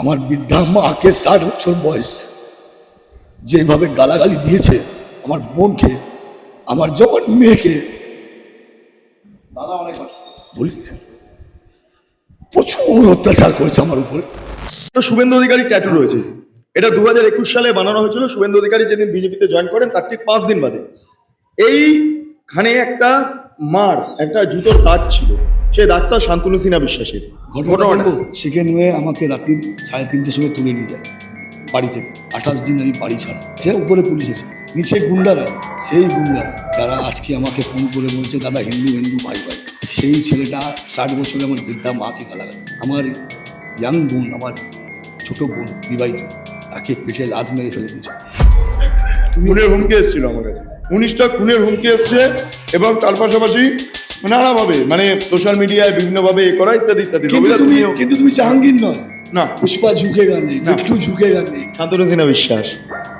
আমার বৃদ্ধা মাকে 60 বছর বয়স যেভাবে গালাগালি দিয়েছে আমার বোনকে, আমার যখন মেয়েকে, দাদা অনেক কষ্ট বলি, প্রচুর অত্যাচার করেছে আমার উপরে। শুভেন্দু অধিকারী ট্যাটু রয়েছে। এটা 2021 সালে বানানো হয়েছিল। শুভেন্দু অধিকারী যেদিন বিজেপিতে জয়েন করেন তার ঠিক 5 দিন বাদে এইখানে একটা একটা জুতোর দাগ ছিল। সেই দাগটা শান্তনু সিনহা বিশ্বাসের। ঘটনাটা সেকেন্ড মেয়ে আমাকে রাত্রি 3:30টার সময় তুলে নিয়ে যায় বাড়ি থেকে। 28 দিন আমি বাড়ি ছাড়া। সে উপরে পুলিশ আছে, নিচে গুন্ডারা, সেই গুন্ডারা যারা আজকে আমাকে ফোন করে বলছে দাদা হিন্দু হিন্দু ভাই ভাই, সেই ছেলেটা 60 বছরে আমার বৃদ্ধা মাকে গালাগালি। আমার ইয়াং বোন, আমার ছোট বোন বিবাহিত, তাকে পেটে লাথ মেরে ফেলে দিয়েছে। খুনের হুমকি এসেছিল আমার কাছে। 19টা খুনের হুমকি এসছে এবং তার পাশাপাশি নানাভাবে সোশ্যাল মিডিয়ায় বিভিন্নভাবে করা ইত্যাদি ইত্যাদি। কিন্তু তুমি জাহাঙ্গীর নয় না, পুষ্পা ঝুঁকেগা নেই, একটু ঝুঁকেগা নেই। শান্তনু সিনহা বিশ্বাস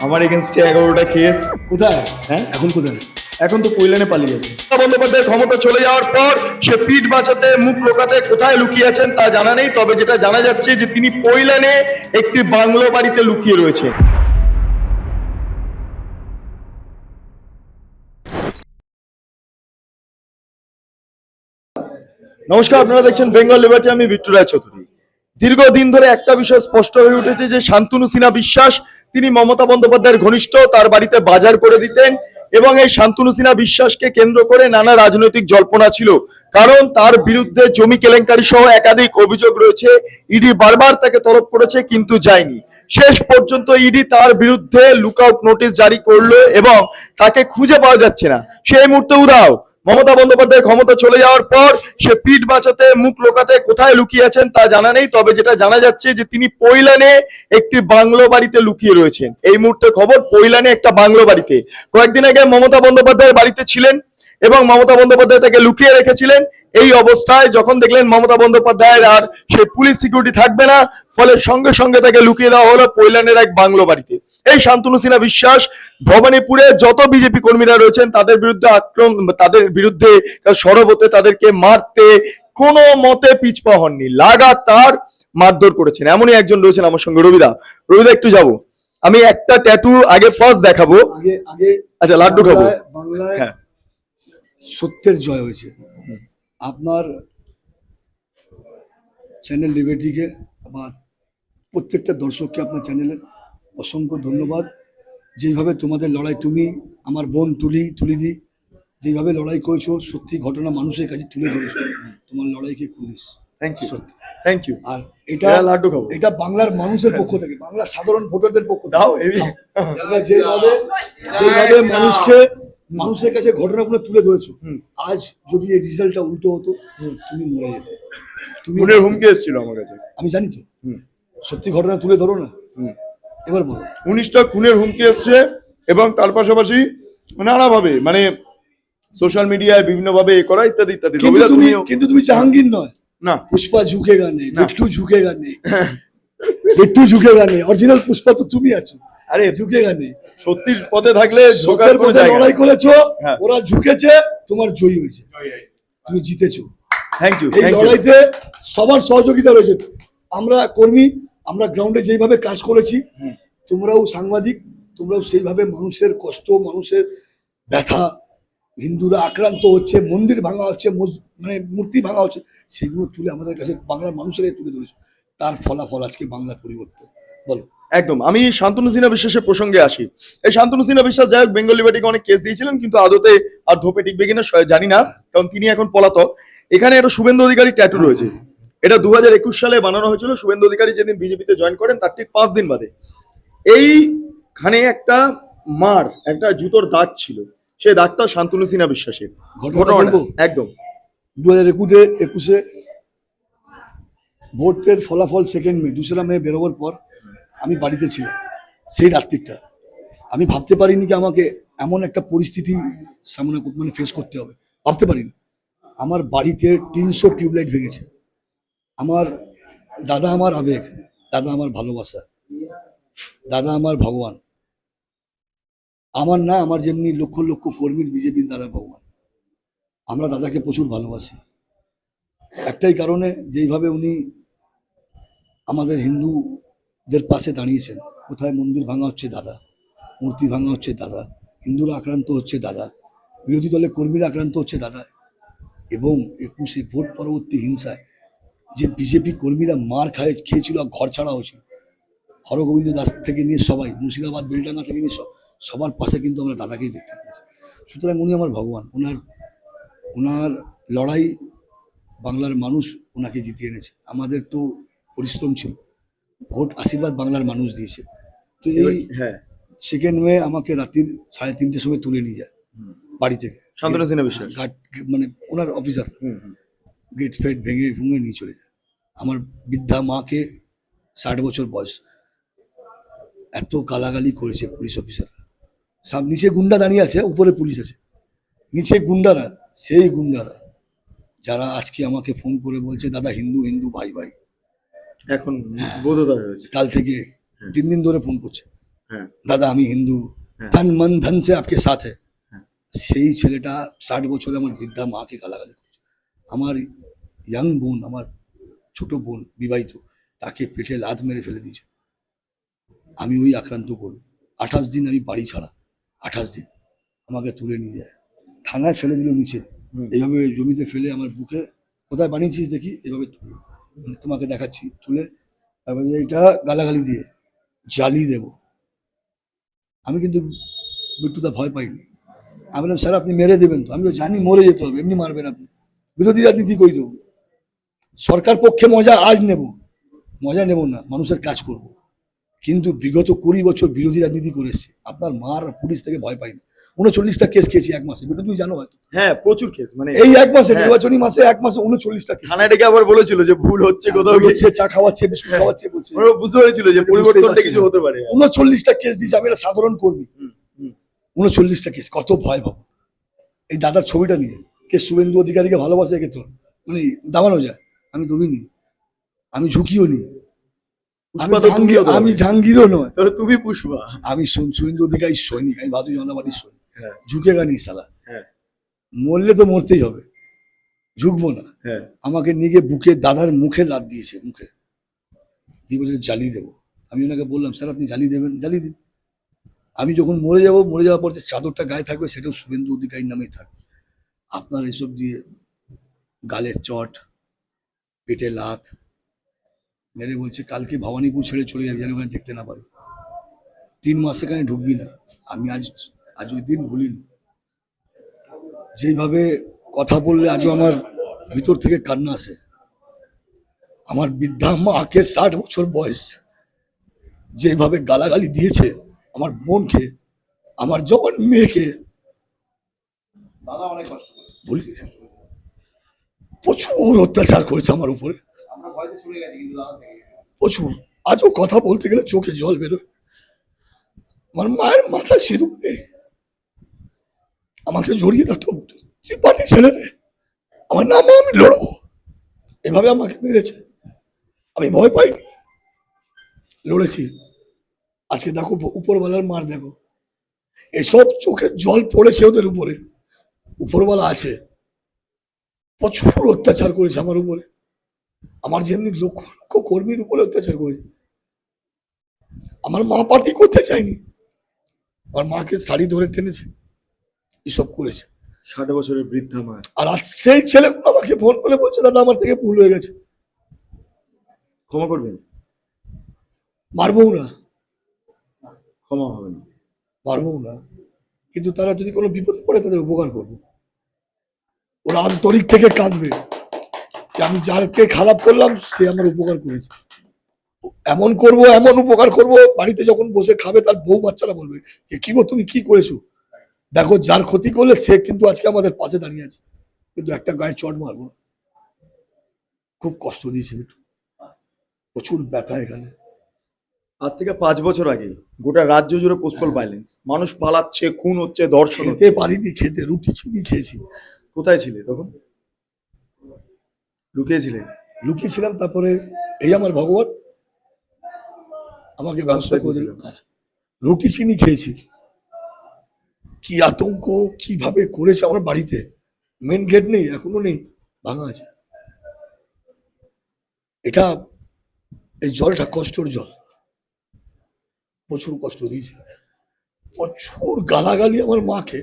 আমার এগেনস্টে 11টা কেস। কোথায়? হ্যাঁ, এখন কোথায়? এখন তো কৈলানে পালিয়ে গেছে। বন্দ্যোপাধ্যায়ের ক্ষমতা চলে যাওয়ার পর সে পিঠ বাঁচাতে, মুখ লোকাতে কোথায় লুকিয়ে আছেন তা জানা নেই। তবে যেটা জানা যাচ্ছে যে তিনি কৈলানে একটি বাংলো বাড়িতে লুকিয়ে রয়েছেন। নমস্কার, আপনারা দেখছেন বেঙ্গল লিবার্টি। আমি বিট্টু রায় চৌধুরী। দীর্ঘদিন ধরে একটা বিষয় স্পষ্ট হয়ে উঠেছে যে শান্তনু সিনহা বিশ্বাস তিনি মমতা বন্দ্যোপাধ্যায়ের ঘনিষ্ঠ, তার বাড়িতে বাজার করে দিতেন এবং এই শান্তনু সিনহা বিশ্বাসকে কেন্দ্র করে নানা রাজনৈতিক জল্পনা ছিল। কারণ তার বিরুদ্ধে জমি কেলেঙ্কারি সহ একাধিক অভিযোগ রয়েছে। ইডি বারবার তাকে তলব করেছে কিন্তু যায়নি। শেষ পর্যন্ত ইডি তার বিরুদ্ধে লুকআউট নোটিশ জারি করলো এবং তাকে খুঁজে পাওয়া যাচ্ছে না। সেই মুহূর্তে উধাও। মমতা বন্দ্যোপাধ্যায়ের ক্ষমতা চলে যাওয়ার পর সে পিঠ বাঁচাতে, মুখ লোকাতে কোথায় লুকিয়ে আছেন তা জানা নেই। তবে যেটা জানা যাচ্ছে যে তিনি কৈলানে একটি বাংলো বাড়িতে লুকিয়ে রয়েছেন। এই মুহূর্তে খবর, কৈলানে একটা বাংলো বাড়িতে। কয়েকদিন আগে মমতা বন্দ্যোপাধ্যায়ের বাড়িতে ছিলেন এবং মমতা বন্দ্যোপাধ্যায় তাকে লুকিয়ে রেখেছিলেন। এই অবস্থায় যখন দেখলেন মমতা বন্দ্যোপাধ্যায়ের আর সে পুলিশ সিকিউরিটি থাকবে না, ফলে সঙ্গে সঙ্গে তাকে লুকিয়ে দেওয়া হলো কৈলানের এক বাংলো বাড়িতে। এই শান্তনু সিনহা বিশ্বাস ভবানীপুরে যত বিজেপি কর্মীরা রয়েছেন তাদের বিরুদ্ধে সরব হতে, তাদেরকে মারতে কোনো মতে পিছপা হননি, লাগাতার মারধর করেছেন। এমনই একজন রয়েছেন আমার সঙ্গে, রবিদা। একটু যাবো, আমি একটা ট্যাটু আগে ফার্স্ট দেখাবো। আচ্ছা, লাড্ডু খাবো। বাংলায় সত্যের জয় হয়েছে। আপনার চ্যানেল লিবার্টিকে বা প্রত্যেকটা দর্শককে আপনার চ্যানেলের অসংখ্য ধন্যবাদ। যেইভাবে তোমাদের লড়াই, তুমি আমার বোন তুলিদি যেইভাবে লড়াই করেছো, সত্যি ঘটনা মানুষের কাছে তুলে ধরেছো, তোমার লড়াইকে পুলিশ। থ্যাংক ইউ, সত্যি থ্যাংক ইউ। আর এটা লাড্ডু খাবো, এটা বাংলার মানুষের পক্ষ থেকে, বাংলার সাধারণ ভোটারদের পক্ষ থেকে যেভাবে মানুষের কাছে ঘটনাগুলো তুলে ধরেছো। আজ যদি এই রেজাল্টটা উল্টো হতো, তুমি মরে যেতে। খুনের হুমকি এসেছিল আমার কাছে, আমি জানি তো। সত্যি ঘটনা তুলে ধরো না। এবার বলো। 19টা খুনের হুমকি এসছে এবং তার পাশাপাশি নানাভাবে সোশ্যাল মিডিয়ায় বিভিন্নভাবে করা ইত্যাদি ইত্যাদি। কিন্তু তুমি জাহাঙ্গীর নয়। না, পুষ্পা ঝুঁকেগা নেই, একটু ঝুঁকেগা নেই, একটু ঝুঁকেগা নেই। অরিজিনাল পুষ্পা তো তুমি আছো। আরে ঝুঁকেগা নেই। সত্যির পথে থাকলে লড়াই করেছো, ওরা ঝুঁকেছে, তোমার জয়ী হয়েছে, তুমি জিতেছো। Thank you. এই লড়াইতে সবার সহযোগিতা রয়েছে। আমরা কর্মী, আমরা গ্রাউন্ডে যেইভাবে কাজ করেছি, তোমরাও সাংবাদিক, তোমরাও সেইভাবে মানুষের কষ্ট, মানুষের ব্যথা, হিন্দুরা আক্রান্ত হচ্ছে, মন্দির ভাঙা হচ্ছে, মূর্তি ভাঙা হচ্ছে, সেগুলো তুলে আমাদের কাছে বাংলার মানুষের কাছে তুলে ধরেছে। তার ফলাফল আজকে বাংলা পরিবর্তন। বলো। একদম। আমি শান্তনু সিনহা বিশ্বাসের প্রসঙ্গে আসি। এই শান্তনু সিনহা বিশ্বাস যাই হোক, বেঙ্গল লিবার্টিকে অনেক কেস দিয়েছিলেন, কিন্তু আদতে আর ধোপে টিকবে কিনা জানি না, কারণ তিনি এখন পলাতক। এখানে একটা শুভেন্দু অধিকারী ট্যাটু রয়েছে। এটা 2021 সালে বানানো হয়েছিল। শুভেন্দু অধিকারী যেদিন বিজেপিতে জয়েন করেন তার ঠিক 5 দিন বাদে এইখানে একটা জুতোর দাগ ছিল। সেই দাগটা শান্তনু সিনহা বিশ্বাসের। ঘটনাটা একদম 2021-এ ভোটের ফলাফল সেকেন্ড মে, 2রা মে বেরোবার পর আমি বাড়িতে ছিলাম। সেই রাত্রিটা আমি ভাবতে পারিনি যে আমাকে এমন একটা পরিস্থিতি সামনে ফেস করতে হবে, ভাবতে পারিনি। আমার বাড়িতে 300 টিউবলাইট ভেঙেছে। আমার দাদা আমার আবেগ, দাদা আমার ভালোবাসা, দাদা আমার ভগবান। আমার না, আমার যেমনি লক্ষ লক্ষ কর্মীর বিজেপির দাদা ভগবান। আমরা দাদাকে প্রচুর ভালোবাসি একটাই কারণে, যেইভাবে উনি আমাদের হিন্দু দের পাশে দাঁড়িয়েছেন। কোথায় মন্দির ভাঙা হচ্ছে দাদা, মূর্তি ভাঙা হচ্ছে দাদা, হিন্দুরা আক্রান্ত হচ্ছে দাদা, বিরোধী দলের কর্মীরা আক্রান্ত হচ্ছে দাদা, এবং 21শে ভোট পরবর্তী হিংসায় যে বিজেপি কর্মীরা মার খেয়েছিল আর ঘর ছাড়া হয়েছিল, হরগোবিন্দ দাস থেকে নিয়ে সবাই, মুর্শিদাবাদ বেলডাঙ্গা থেকে নিয়ে সবার পাশে কিন্তু আমরা দাদাকেই দেখতে পেয়েছি। সুতরাং উনি আমার ভগবান। ওনার লড়াই বাংলার মানুষ ওনাকে জিতিয়ে এনেছে। আমাদের তো পরিশ্রম ছিল, ভোট আশীর্বাদ বাংলার মানুষ দিয়েছে। তো এই হ্যাঁ, সেকেন্ড মে আমাকে রাত্রির 3:30টার সময় তুলে নিয়ে যায় বাড়ি থেকে, শান্তনু সিনহা বিশ্বাস। মানে ওনার অফিসার গেট ফেট ভেঙে ভেঙে নিয়ে চলে যায়। আমার বৃদ্ধা মাকে, 60 বছর বয়স, এত গালাগালি করেছে পুলিশ অফিসার। নিচে গুন্ডা দাঁড়িয়ে আছে, উপরে পুলিশ আছে। নিচে গুন্ডারা, সেই গুন্ডারা যারা আজকে আমাকে ফোন করে বলছে দাদা হিন্দু হিন্দু ভাই ভাই, এখন বোধোদয় হয়েছে। কাল থেকে 3 দিন ধরে ফোন করছে, হ্যাঁ, দাদা আমি হিন্দু, হ্যাঁ। তন মন ধন সে আপকে সাথ হ্যায়। হ্যাঁ। সেই ছেলেটা 60 বছরে আমার বৃদ্ধা মাকে গালাগালি করছে। আমার ইয়াং বোন, আমার ছোট বোন বিবাহিত, তাকে পেটে লাথ মেরে ফেলে দিয়েছে। আমি ওই আক্রান্ত করব। 28 দিন আমি বাড়ি ছাড়া, 28 দিন আমাকে তুলে নিয়ে যায়, থানায় ফেলে দিল নিচে, এইভাবে জমিতে ফেলে আমার বুকে, কোথায় বানিয়েছিস দেখি, এভাবে মানে তোমাকে দেখাচ্ছি তুলে, তারপরে এটা গালাগালি দিয়ে জ্বালিয়ে দেব। আমি কিন্তু বিট্টুদা ভয় পাইনি। আমি বললাম স্যার আপনি মেরে দেবেন তো? আমি তো জানি মরে যেতে হবে, এমনি মারবেন আপনি, বিরোধী রাজনীতি করি দেবো, সরকার পক্ষে মজা আজ নেব, মজা নেব না, মানুষের কাজ করব। কিন্তু বিগত 20 বছর বিরোধী রাজনীতি করে এসছি, আপনার মার পুলিশ থেকে ভয় পাইনি। 39টা কেস খেয়েছি 1 মাসে, বিট্টু তুমি জানো হয়তো। হ্যাঁ, প্রচুর কেস, মানে এই 1 মাসে, হ্যাঁ। নির্বাচনী মাসে 1 মাসে 39টা কেস। থানায় ডেকে আবার বলেছিল যে ভুল হচ্ছে, কোথাও ভুল গিয়ে হচ্ছে, চা খাওয়াচ্ছে, বিস্কুট খাওয়াচ্ছে বলছে। ওরা বুঝতে পেরেছিল যে পরিবর্তনটা কিছু হতে পারে। 39টা কেস দিয়েছে, আমি একটা সাধারণ কর্মী। 39টা কেস, কত ভয় পাবো। এই দাদার ছবিটা নিয়ে কে শুভেন্দু অধিকারীকে ভালোবাসে, একে তোর মানে দাবানো যায়। আমি দবিনি, আমি ঝুঁকিও নি, আমি জাহাঙ্গীরও নয়, তাহলে তুমি পুষ্পা। আমি শুভেন্দু অধিকারী সৈনিক, আমি ভারতীয় জনতা পার্টির সৈনিক। হ্যাঁ, ঝুঁকেগা নি সালা, হ্যাঁ, মরলে তো মরতেই হবে, ঝুঁকবো না। হ্যাঁ। আমাকে নিয়ে গিয়ে বুকে দাদার মুখে লাত দিয়েছে, মুখে দিয়ে বলছে জ্বালিয়ে দেবো। আমি ওনাকে বললাম স্যার আপনি জ্বালিয়ে দেবেন, জ্বালিয়ে দিন। আমি যখন মরে যাব, মরে যাওয়ার পর যে চাদরটা গায়ে থাকবে সেটাও শুভেন্দু অধিকারীর নামেই থাকবে। আপনার এসব দিয়ে গালের চট, পেটে লাত মেরে বলছে কালকে ভবানীপুর ছেড়ে চলে যাবে, যেন ওখানে দেখতে না পারি। 3 মাস সেখানে ঢুকবি না। আমি আজ ওই দিন ভুলিনি। যেভাবে কথা বললে আজও আমার ভিতর থেকে কান্না আসে। আমার বৃদ্ধা মাকে, 60 বছর বয়স, যেভাবে গালাগালি দিয়েছে আমার বোনকে, আমার জবান মেয়েকে, দাদা অনেক কষ্ট করেছে, ভুল প্রচুর অত্যাচার করেছে আমার উপরে, আমরা ভয়তে ছুটে গেছি কিন্তু দাদা থেকে প্রচুর। আজও কথা বলতে গেলে চোখে জল বেরোয়। আমার মায়ের মাথায় সিঁদুর নেই, আমাকে জড়িয়ে থাকতো, তুই পার্টি ছেড়ে দে, আমার নাম আমি লড়বো। এভাবে আমাকে মেরেছে, আমি ভয় পাইনি, লড়েছি। আজকে দেখো উপরওয়ালার মার, দেখো এসব চোখের জল পড়েছে ওদের উপরে। উপরওয়ালা আছে, প্রচুর অত্যাচার করেছে আমার উপরে, আমার যেমনি লক্ষ লক্ষ কর্মীর উপরে অত্যাচার করেছে। আমার মা পার্টি করতে চায়নি, আমার মাকে শাড়ি ধরে টেনেছে, এসব করেছে। 60 বছরের বৃদ্ধা মা। আর আজ সেই ছেলে আমাকে ফোন করে বলছে দাদা আমার থেকে ভুল হয়ে গেছে, ক্ষমা করবেন? মারবো না, ক্ষমা হবে না, মারবো না, কিন্তু তারা যদি কোনো বিপদে পড়ে তাদের উপকার করবো। ওরা আন্তরিক থেকে কাঁদবে যে আমি যাকে খারাপ করলাম সে আমার উপকার করেছে। এমন করব, এমন উপকার করব, বাড়িতে যখন বসে খাবে তার বউ বাচ্চারা বলবে যে কি গো তুমি কি করেছো, দেখো যার ক্ষতি করলে সে কিন্তু আজকে আমাদের পাশে দাঁড়িয়ে আছে, কিন্তু একটা গায়ে চট মারবো না। খুব কষ্ট দিয়েছে একটু, প্রচুর ব্যথা এখানে। আজ থেকে 5 বছর আগে গোটা রাজ্য জুড়ে পোস্টাল ভায়োলেন্স, মানুষ পালাচ্ছে, খুন হচ্ছে, ধর্ষণ খেতে হচ্ছে। পারিনি, খেতে রুটি চিনি খেয়েছি। কোথায় ছিলে তখন? লুকিয়েছিলেন? লুকিয়েছিলাম, তারপরে এই আমার ভগবান আমাকে ব্যবস্থা করে দিল। রুটি চিনি খেয়েছি। কি আতঙ্ক, কিভাবে করেছে আমার বাড়িতে, মেন গেট নেই, এখনো নেই, ভাঙা আছে। এটা এই জলটা কষ্টর জল, প্রচুর কষ্ট দিয়েছে, প্রচুর গালাগালি আমার মাকে।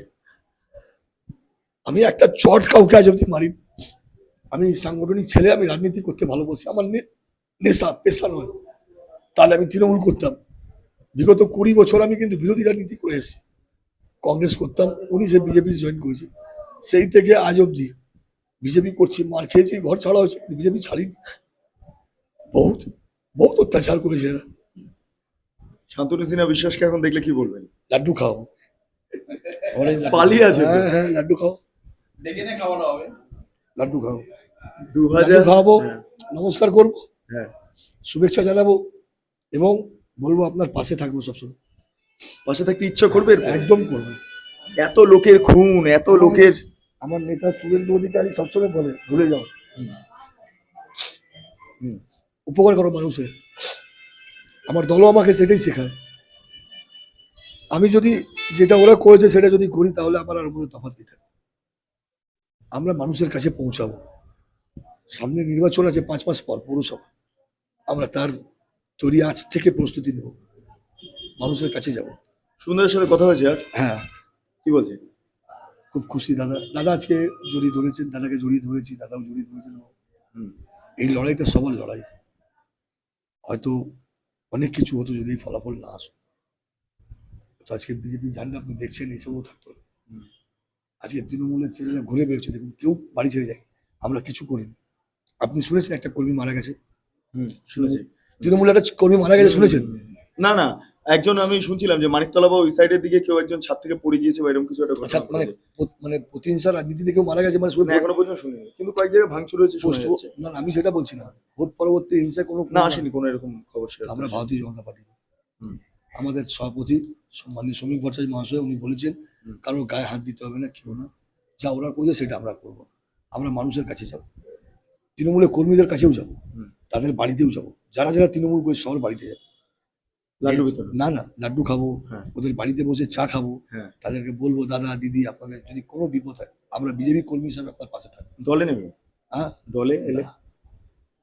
আমি একটা চট কাউকে আজ অব্দি মারি। আমি সাংগঠনিক ছেলে, আমি রাজনীতি করতে ভালোবাসি, আমার নেশা পেশা নয়। তাহলে আমি তৃণমূল করতাম। বিগত 20 বছর আমি কিন্তু বিরোধী রাজনীতি করে এসেছি। কংগ্রেস করতাম, 19-এ বিজেপি জয়েন করেছি। সেই থেকে আজ অব্দি বিজেপি করছি, মার খেয়েছি, ঘর ছাড়া হয়েছে, বিজেপি ছাড়িনি। বহুত বহুত অত্যাচার করেছে এরা। শান্তনু সিনহা বিশ্বাসকে এখন দেখলে কি বলবেন? লাড্ডু খাও, অরেঞ্জ লাড্ডু। পালিয়ে আছে তো। হ্যাঁ হ্যাঁ, লাড্ডু খাও, ডেকে নিয়ে খাওয়ানো হবে। লাড্ডু খাও, 2000 লাড্ডু খাওয়াবো, হ্যাঁ, নমস্কার করবো, হ্যাঁ। শুভেচ্ছা জানাবো এবং বলবো আপনার পাশে থাকবো সবসময়। পাশে থাকতে ইচ্ছা করবে? একদম করবো। এত লোকের খুন, এত লোকের। আমার নেতা শুভেন্দু অধিকারী সবসময় বলে, ভুলে যাও, উপকার করো মানুষের। আমার দলও আমাকে সেটাই শেখায়। আমি যদি যেটা ওরা করেছে সেটা যদি করি, তাহলে আমার আর মধ্যে তফাৎ কি থাকে? আমরা মানুষের কাছে পৌঁছাবো। সামনে নির্বাচন আছে 5 মাস পর, পৌরসভা। আমরা তার তৈরি আজ থেকে প্রস্তুতি নেব, মানুষের কাছে যাব। সুন্দরের সাথে কথা হয়েছে আর হ্যাঁ, কি বলছে? খুব খুশি দাদা। দাদা আজকে জড়িয়ে ধরেছেন, দাদাকে জড়িয়ে ধরেছি, দাদাও জড়িয়ে ধরেছেন। হুম। এই লড়াইটা সবার লড়াই। হয়তো অনেক কিছু হতো যদি এই ফলাফল না আসে। তো আজকে বিজেপি ঝান্ডা আপনি দেখছেন, এইসবও থাকতো না। আজকে তৃণমূলের ছেলেরা ঘুরে বেরোচ্ছে, দেখুন কেউ বাড়ি ছেড়ে যায়, আমরা কিছু করিনি। আপনি শুনেছেন একটা কর্মী মারা গেছে? শুনেছি। তৃণমূলের একটা কর্মী মারা গেছে, শুনেছেন? না না, একজন আমি শুনছিলাম যে মানিকতলা বা ওই সাইডের দিকে কেউ একজন ছাদ থেকে পড়ে গিয়েছে বা এরকম কিছু একটা আচ্ছা, ঘটনা মানে ঘটেছে। মানে প্রতিহিংসা রাজনীতিতে কেউ মারা গেছে মানে না, এখনো পর্যন্ত শুনিনি, কিন্তু কয়েক জায়গায় ভাঙচুর হয়েছে শোনা যাচ্ছে। না না, আমি সেটা বলছি না। ভোট পরবর্তী হিংসা কোনো না, আসেনি কোনো এরকম খবর শেয়ার আমরা করেছে। ভারতীয় জনতা পার্টি, হুম। আমাদের সভাপতি সম্মানীয় শ্রমিক ভট্টাচার্য মহাশয় উনি বলেছেন হুম। কারোর গায়ে হাত দিতে হবে না, কেউ না। যা ওরা করবে সেটা আমরা করবো। আমরা মানুষের কাছে যাব, তৃণমূলের কর্মীদের কাছেও যাব, হুম। তাদের বাড়িতেও যাব। যারা যারা তৃণমূল করে সবার বাড়িতে যাবো। লাড্ডু বিতরণ। না না, লাড্ডু খাবো, হ্যাঁ। ওদের বাড়িতে বসে চা খাবো, হ্যাঁ। তাদেরকে বলবো দাদা দিদি আপনাদের যদি কোনো বিপদ হয় আমরা বিজেপি কর্মী হিসাবে আপনার পাশে থাকবো। দলে নেবে? হ্যাঁ, দলে এলে না,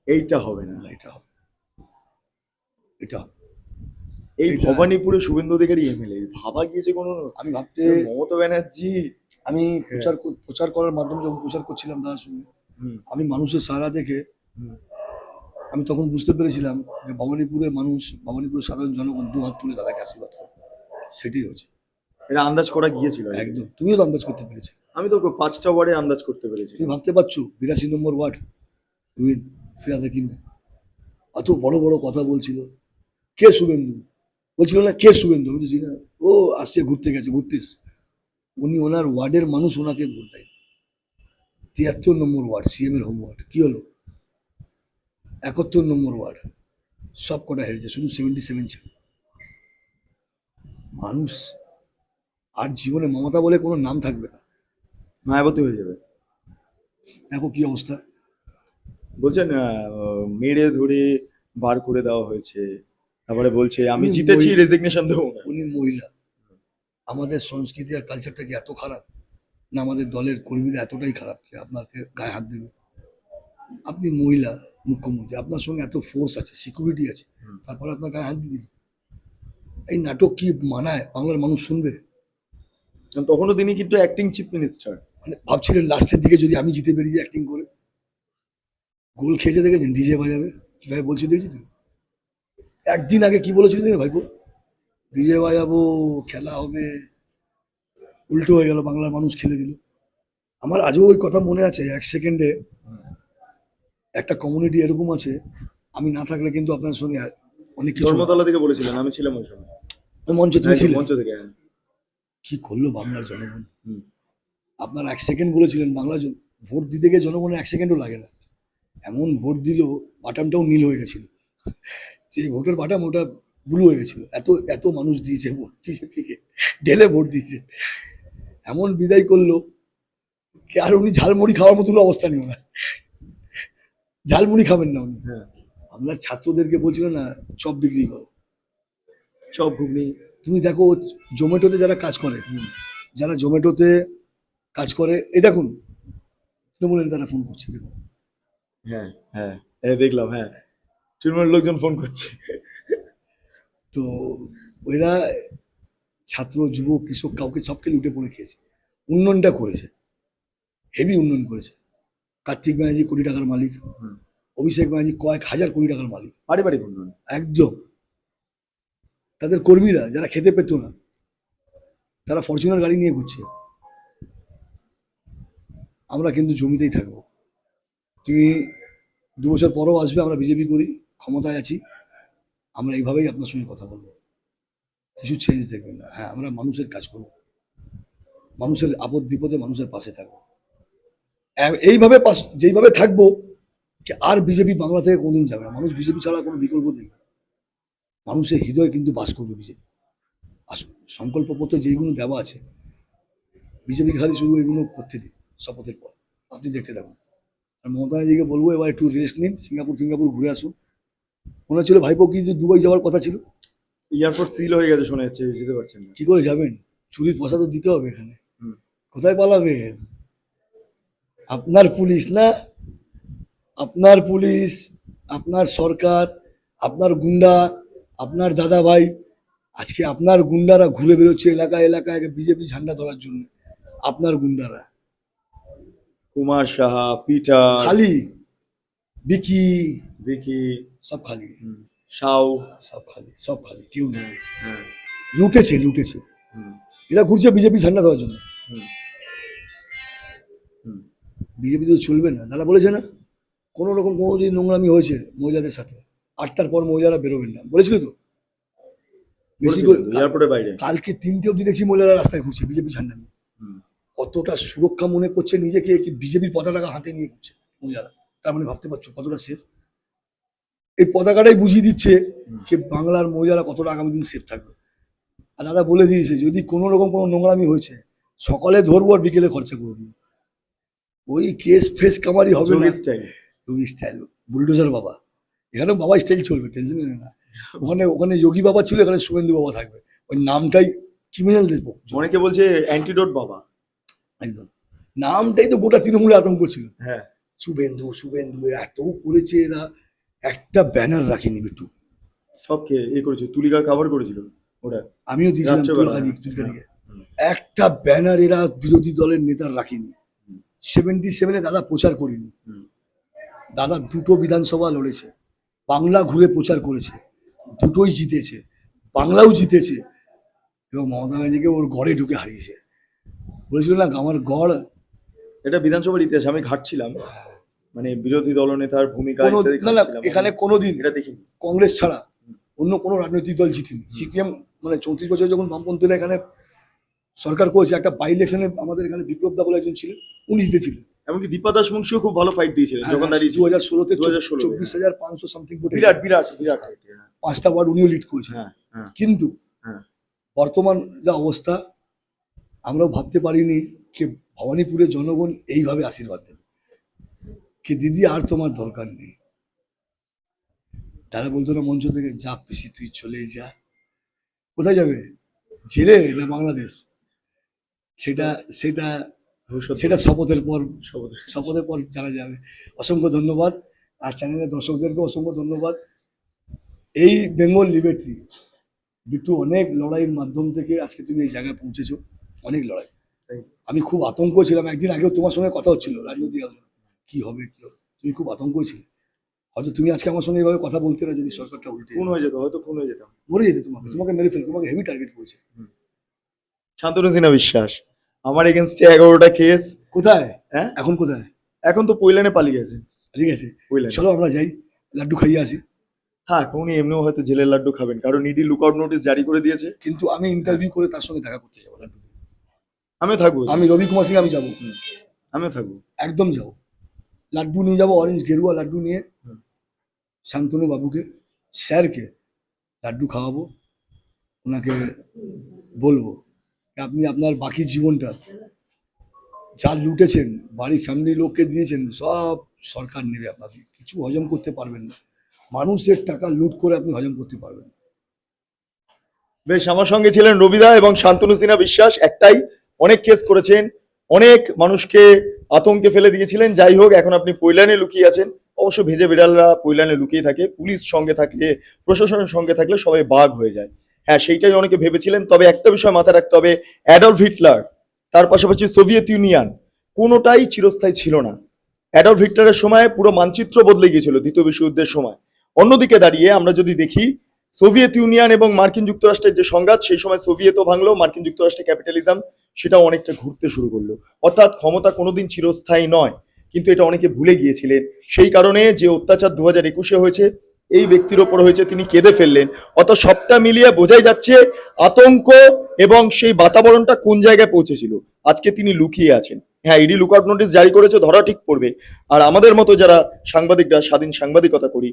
এইটা হবে না। এটা হবে, এটা হবে। এই এটা- ভবানীপুরে শুভেন্দু অধিকারী এমএলএ ভাবা গিয়েছে কোনো? আমি ভাবতে, মমতা ব্যানার্জি। আমি প্রচার করার মাধ্যমে যখন প্রচার করছিলাম দাদার সঙ্গে, হুম। আমি মানুষের সাহারা দেখে হুম। আমি তখন বুঝতে পেরেছিলাম যে ভবানীপুরের মানুষ, ভবানীপুরের সাধারণ জনগণ 2 হাত তুলে দাদাকে আশীর্বাদ করে। সেটাই হয়েছে। এটা আন্দাজ করা গিয়েছিল একদম। একদম, তুমিও তো আন্দাজ করতে পেরেছি। আমি তো 5টা ওয়ার্ডে আন্দাজ করতে পেরেছি। তুমি ভাবতে পারছো 82 নম্বর ওয়ার্ড উইন ফিরাদ হাকিম এত বড় বড় কথা বলছিল, কে শুভেন্দু বলছিল না, কে শুভেন্দু, আমি তো চিনি না। ও আসছে ঘুরতে গেছে, ঘুরতে এসছে। উনি ওনার ওয়ার্ডের মানুষ ওনাকে ভোট দেয়। 73 নম্বর ওয়ার্ড সিএম এর হোম ওয়ার্ড, কি হলো? 71 নম্বর ওয়ার্ড সব কটা হেরেছে, শুধু 77 ছিল। মানুষ আর জীবনে মমতা বলে কোনো নাম থাকবে না। মায়াবতী হয়ে যাবে। দেখো কি অবস্থা। বলছেন মেরে ধরে বার করে দেওয়া হয়েছে, তারপরে বলছে আমি উনি জিতেছি, বই- রেজিগনেশন দেবো না। উনি মহিলা। আমাদের সংস্কৃতি আর কালচারটা কি এত খারাপ, না আমাদের দলের কর্মীরা এতটাই খারাপ কি আপনাকে গায়ে হাত দেবে? আপনি মহিলা মুখ্যমন্ত্রী, আপনার সঙ্গে এত ফোর্স আছে, সিকিউরিটি আছে, হুম। তারপরে আপনার গায়ে হাত দিয়ে দিল। এই নাটক কি মানায়? বাংলার মানুষ শুনবে? তখনও তিনি কিন্তু অ্যাক্টিং চিফ মিনিস্টার। মানে ভাবছিলেন লাস্টের দিকে যদি আমি জিতে বেরিয়ে অ্যাক্টিং করে গোল খেয়েছে, দেখেছেন ডিজে বাজাবে কিভাবে বলছে, দেখেছেন? একদিন আগে কি বলেছিলেন ভাইপো, ডিজে বাজাবো, খেলা হবে, উল্টো হয়ে গেল, বাংলার মানুষ খেলে দিল। আমার আজও ওই কথা মনে আছে। 1 সেকেন্ডে একটা কমিউনিটি এরকম আছে, আমি না থাকলে কিন্তু আপনার সঙ্গে আর অনেক কিছু ধর্মতলা থেকে বলেছিলেন, আমি ছিলাম ওই সময়। ওই মঞ্চে তুমি ছিলে। মঞ্চ থেকে, হ্যাঁ। কি করলো বাংলার জনগণ? হুম। আপনার 1 সেকেন্ড বলেছিলেন, বাংলা ভোট দিতে গিয়ে জনগণের 1 সেকেন্ডও লাগে না, এমন ভোট দিল বাটামটাও নীল হয়ে গেছিল। যে ভোটের বাটাম ওটা ব্লু হয়ে গেছিল। এত এত মানুষ দিয়েছে ভোট, বিজেপিকে ঢেলে ভোট দিয়েছে, এমন বিদায় করলো কি আর উনি ঝালমুড়ি খাওয়ার মতো অবস্থা নেই ওনার। ঝালমুড়ি খাবেন না উনি। হ্যাঁ। আপনার ছাত্রদেরকে বলছিল না চপ বিক্রি করো, সব ঘুগনি। তুমি দেখো জোম্যাটোতে যারা কাজ করে, হুম। যারা জোম্যাটোতে কাজ করে, এই দেখুন তৃণমূলের তারা ফোন করছে, দেখুন। হ্যাঁ হ্যাঁ হ্যাঁ, দেখলাম। হ্যাঁ, তৃণমূলের লোকজন ফোন করছে। তো ওরা ছাত্র যুবক কৃষক কাউকে সবকে লুটে পড়ে খেয়েছে, উন্নয়নটা করেছে, হেভি উন্নয়ন করেছে। কার্তিক ব্যানার্জি কোটি টাকার মালিক, হুম। অভিষেক ব্যানার্জি কয়েক হাজার কোটি টাকার মালিক, পারিবারিক উন্নয়ন। একদম। তাদের কর্মীরা যারা খেতে পেত না, তারা ফরচুনার গাড়ি নিয়ে ঘুরছে। আমরা কিন্তু জমিতেই থাকবো। তুমি 2 বছর পরও আসবে, আমরা বিজেপি করি, ক্ষমতায় আছি, আমরা এইভাবেই আপনার সঙ্গে কথা বলবো, কিছু চেঞ্জ দেখবেন না। হ্যাঁ, আমরা মানুষের কাজ করবো, মানুষের আপদ বিপদে মানুষের পাশে থাকবো, এইভাবে যেইভাবে থাকবো কি আর বিজেপি বাংলা থেকে কোনদিন যাবে না। মানুষ বিজেপি ছাড়া কোনো বিকল্প দেখবে না। মানুষের হৃদয় কিন্তু বাস করবে বিজেপি। সংকল্পপত্রে যেইগুলো দেওয়া আছে, বিজেপি খালি শুধু এগুলো করতে দিন শপথের পর, আপনি দেখতে থাকুন। আর মমতা ব্যানার্জিকে বলবো এবার একটু রেস্ট নিন, সিঙ্গাপুর ঘুরে আসুন। মনে হচ্ছিল ভাইপো কি দুবাই যাওয়ার কথা ছিল, এয়ারপোর্ট সিল হয়ে গেছে শোনা যাচ্ছে, যেতে পারছেন না। কি করে যাবেন? চুরির পয়সা তো দিতে হবে এখানে, হুম। কোথায় পালাবেন? আপনার পুলিশ না, আপনার পুলিশ, আপনার সরকার, আপনার গুন্ডা, আপনার দাদা ভাই, আজকে আপনার গুন্ডারা ঘুরে বেরোচ্ছে এলাকায় এলাকায় বিজেপি ঝান্ডা ধরার জন্য। আপনার গুন্ডারা কুমার সাহা, পিটার, খালি, বিকি, ভিকি, সব খালি, শাও, সব খালি, কেউ নেই। হ্যাঁ, লুটেছে, হুম, এরা ঘুরছে বিজেপি ঝান্ডা দেওয়ার জন্য। হুম, হুম। বিজেপি তো চলবে না, দাদা বলেছে না কোনো রকম কোনো যদি নোংরামি হয়েছে মহিলাদের সাথে 8টার পর মহিলারা বেরোবেন না, বলেছিল তো। বেশি করে এয়ারপোর্টের বাইরে কালকে 3টে অব্দি দেখছি মহিলারা রাস্তায় ঘুরছে বিজেপি ঝান্ডা নিয়ে। হুম। কতটা সুরক্ষা মনে করছে নিজেকে, কি বিজেপির পতাকা হাতে নিয়ে ঘুরছে মহিলারা, তার মানে ভাবতে পারছো কতটা সেফ। এই পতাকাটাই বুঝিয়ে দিচ্ছে যে বাংলার মহিলারা কতটা আগামী দিন সেফ থাকবে। আর দাদা বলে দিয়েছে যদি কোনো রকম কোনো নোংরামি হয়েছে সকালে ধরবো আর বিকেলে খরচা করে দিব। ওই কেস ফেস কামারি হবে না, যোগী স্টাইল, বুলডোজার বাবা। এখানেও বাবা স্টাইল চলবে, টেনশন নেই না। ওখানে যোগী বাবা ছিল, এখানে শুভেন্দু বাবা থাকবে। ওই নামটাই ক্রিমিনালদের পক্ষে। অনেকে বলছে অ্যান্টিডোট বাবা। একদম, নামটাই তো গোটা তৃণমূলে আতঙ্ক ছিল। হ্যাঁ, শুভেন্দু এত করেছে এরা, একটা ব্যানার রাখেনি বিট্টু। সবকে করেছে, তুলিকা কভার করেছিল ওরা। আমিও দিয়েছিলাম রাত্রেবেলা। তুলকাদিকে। একটা ব্যানার এরা বিরোধী দলের নেতার রাখিনি। 77-এ দাদা প্রচার করিনি। দাদা 2টো বিধানসভা লড়েছে, বাংলা ঘুরে প্রচার করেছে, দুটোই জিতেছে, বাংলাও জিতেছে, এবং মমতা ব্যানার্জিকে ওর গড়ে ঢুকে হারিয়েছে। বলেছিল না আমার গড়। এটা বিধানসভার ইতিহাস, আমি ঘাটছিলাম, মানে বিরোধী দলনেতার ভূমিকা ইত্যাদি না না, ঘাটছিলাম। এখানে কোনোদিন এটা দেখিনি। কংগ্রেস ছাড়া অন্য কোনো রাজনৈতিক দল জিতেনি। সিপিএম মানে 34 বছর যখন বামপন্থীরা এখানে সরকার করেছে, একটা বাই ইলেকশনে আমাদের এখানে বিপ্লব দা বলে একজন ছিলেন, উনি জিতেছিলেন। এমনকি দীপা দাস মুন্সিও খুব ভালো ফাইট দিয়েছিলেন যখন দাঁড়িয়েছিল। 2016-তে 2016 24,500 সামথিং ভোটে বিরাট বিরাট বিরাট fight, হ্যাঁ। 5টা ওয়ার্ড উনিও লিড করেছেন। হ্যাঁ, হ্যাঁ। কিন্তু হ্যাঁ। বর্তমান যা অবস্থা, আমরাও ভাবতে পারিনি যে ভবানীপুরের জনগণ এইভাবে আশীর্বাদ দেবে, কি দিদি আর তোমার দরকার নেই। তারা বলতো না মঞ্চ থেকে, যা পিসি তুই চলে যা। কোথায় যাবে? জেলে না বাংলাদেশ? সেটা সেটা সেটা শপথের পর জানা যাবে। অসংখ্য ধন্যবাদ, আর চ্যানেলের দর্শকদেরকে অসংখ্য ধন্যবাদ। এই বেঙ্গল লিবার্টি বিট্টু, অনেক লড়াইয়ের মাধ্যম থেকে আজকে তুমি এই জায়গায় পৌঁছেছো, অনেক লড়াই। আমি খুব আতঙ্ক ছিলাম, একদিন আগেও তোমার সঙ্গে কথা হচ্ছিল রাজনৈতিক আলোচনা, কি হবে তুমি খুব আতঙ্ক ছিলে। হয়তো তুমি আজকে আমার সঙ্গে এইভাবে কথা বলতে না, যদি সরকারটা উল্টে খুন হয়ে যেত, হয়তো খুন হয়ে যেতাম, মরে যেতে, তোমাকে মেরে ফেলতে, তোমাকে হেভি টার্গেট করেছে। শান্তনু সিনহা বিশ্বাস, আমার এগেনস্টে 11টা কেস। কোথায়? হ্যাঁ, এখন কোথায়? এখন তো পৈলানে পালিয়ে গেছে। ঠিক আছে, পৈলানে। চলো আমরা যাই, লাড্ডু খাইয়ে আসি। হ্যাঁ, উনি এমনিও হয়তো জেলের লাড্ডু খাবেন, কারণ ইডি লুকআউট নোটিশ জারি করে দিয়েছে। কিন্তু আমি ইন্টারভিউ করে তার সঙ্গে দেখা করতে যাবো লাড্ডু। আমিও থাকবো। আমি রবি কুমার সিং, আমি যাবো, আমিও থাকবো, একদম যাবো। লাড্ডু নিয়ে যাবো, অরেঞ্জ গেরুয়া লাড্ডু নিয়ে শান্তনু বাবুকে, স্যারকে লাড্ডু খাওয়াবো। ওনাকে বলবো আপনি আপনার বাকি জীবনটা যা লুটেছেন, বাড়ি ফ্যামিলি লোককে দিয়েছেন, সব সরকার নেবে, আপনাকে কিছু হজম করতে পারবেন না। মানুষের টাকা লুট করে আপনি হজম করতে পারবেন না। বেশ, আমার সঙ্গে ছিলেন রবিদা এবং শান্তনু সিনহা বিশ্বাস। একটাই, অনেক কেস করেছেন, অনেক মানুষকে আতঙ্কে ফেলে দিয়েছিলেন। যাই হোক, এখন আপনি পৈলানে লুকিয়ে আছেন। অবশ্য ভেজে বিড়ালরা পৈলানে লুকিয়ে থাকে, পুলিশ সঙ্গে থাকলে, প্রশাসনের সঙ্গে থাকলে সবাই বাঘ হয়ে যায়। হ্যাঁ সেইটাই অনেকে ভেবেছিলেন। তবে একটা বিষয় মাথায় রাখতে হবে, অ্যাডলফ হিটলার তার পাশাপাশি সোভিয়েত ইউনিয়ন কোনোটাই চিরস্থায়ী ছিল না। অ্যাডলফ হিটলারের সময় পুরো মানচিত্র বদলে গিয়েছিল দ্বিতীয় বিশ্বযুদ্ধের সময়। অন্যদিকে দাঁড়িয়ে আমরা যদি দেখি সোভিয়েত ইউনিয়ন এবং মার্কিন যুক্তরাষ্ট্রের যে সংঘাত, সেই সময় সোভিয়েতও ভাঙলো, মার্কিন যুক্তরাষ্ট্রের ক্যাপিটালিজম সেটাও অনেকটা ঘুরতে শুরু করলো। অর্থাৎ ক্ষমতা কোনোদিন চিরস্থায়ী নয়, কিন্তু এটা অনেকে ভুলে গিয়েছিলেন। সেই কারণে যে অত্যাচার 2021-এ হয়েছে এই ব্যক্তির ওপর হয়েছে, তিনি কেঁদে ফেললেন। অর্থাৎ সবটা মিলিয়ে বোঝাই যাচ্ছে আতঙ্ক এবং সেই বাতাবরণটা কোন জায়গায় পৌঁছেছিল। আজকে তিনি লুকিয়ে আছেন। হ্যাঁ, ইডি লুকআউট নোটিশ জারি করেছে, ধরা ঠিক পড়বে। আর আমাদের মতো যারা সাংবাদিকরা স্বাধীন সাংবাদিকতা করি,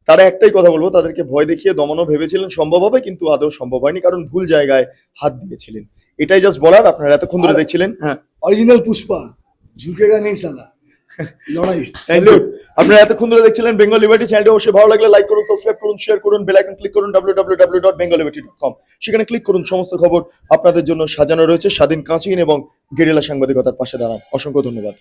তারা একটাই কথা বলবো, তাদেরকে ভয় দেখিয়ে দমানো ভেবেছিলেন সম্ভব হবে, কিন্তু আদৌ সম্ভব হয়নি, কারণ ভুল জায়গায় হাত দিয়েছিলেন। এটাই জাস্ট বলার। আপনারা এতক্ষণ ধরে দেখছিলেন হ্যাঁ অরিজিনাল পুষ্পা ঝুঁকেগা নেই সালা লড়াই। স্যালুট। আপনারা এতক্ষণ ধরে দেখছিলেন বেঙ্গল লিবার্টি। চ্যানেলটি অবশ্যই ভালো লাগলে লাইক করুন, সাবস্ক্রাইব করুন, শেয়ার করুন, বেল আইকন ক্লিক করুন www.bengalliberty.com। সেখানে ক্লিক করুন, সমস্ত খবর আপনাদের জন্য সাজানো রয়েছে। স্বাধীন, কাঁচিন এবং গেরিলা সাংবাদিকতার পাশে দাঁড়ান। অসংখ্য ধন্যবাদ।